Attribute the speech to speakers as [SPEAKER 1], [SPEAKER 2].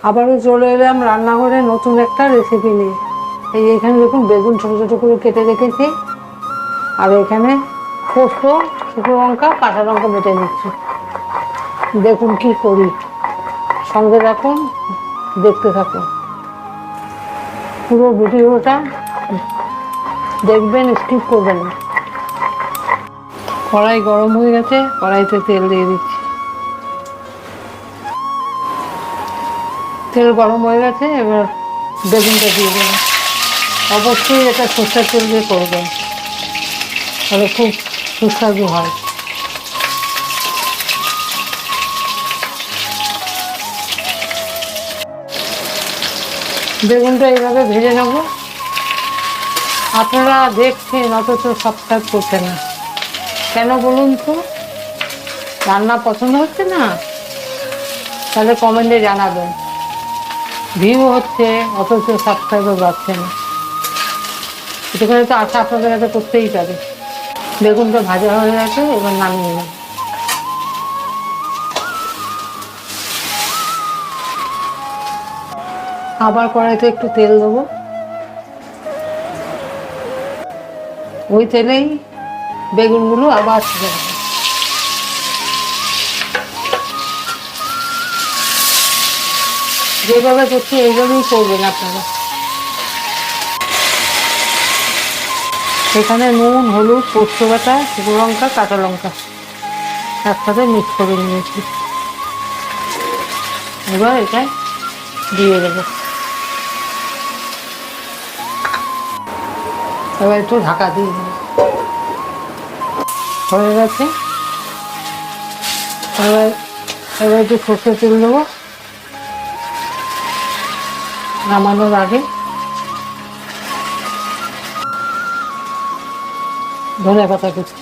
[SPEAKER 1] আবারও চলে এলাম রান্নাঘরে নতুন একটা রেসিপি নিয়ে। এই এখানে দেখুন বেগুন ছোটো ছোটো করে কেটে রেখেছি, আর এখানে পোস্ত, শুকনো লঙ্কা, কাঁচা লঙ্কা বেটে নিচ্ছি। দেখুন কি করি, সঙ্গে রাখুন, দেখতে থাকুন পুরো ভিডিওটা, দেখবেন, স্কিপ করবেন না। কড়াই গরম হয়ে গেছে, কড়াইতে তেল দিয়ে দিচ্ছি। তেল গরম হয়ে গেছে, এবার বেগুনটা দিয়ে দেবেন। অবশ্যই এটা সরষের তেল দিয়ে করবেন, তাহলে খুব সুস্বাদু হয়। বেগুনটা এইভাবে ভেজে নেব। আপনারা দেখছেন অথচ সাবস্ক্রাইব করছেন না কেন বলুন তো? রান্না পছন্দ হচ্ছে না? তাহলে কমেন্টে জানাবেন। ভিউ হচ্ছে অথচ সাবস্ক্রাইবার বাড়ছে না, এটাখানে তো আশা আপনাদের কাছে করতেই পারে। বেগুনটা ভাজা হয়ে গেছে, এবার নামিয়ে নেব। আবার কড়াইতে একটু তেল দেবো, ওই তেলেই বেগুনগুলো আবার ছেড়ে দেবো। যেভাবে করছি এইভাবেই করবেন আপনারা। এখানে নুন, হলুদ, পোস্ত বাটা, শুকনো লঙ্কা, কাঁচা লঙ্কা একসাথে মিক্স করে নিয়েছি। এবার এটা দিয়ে দেবো। এবার একটু ঢাকা দিয়ে দেবো। হয়ে গেছে। এবার এবার একটু সর্ষের তেল দেবো নামানোর আগে। ধনে পাতা কুচি,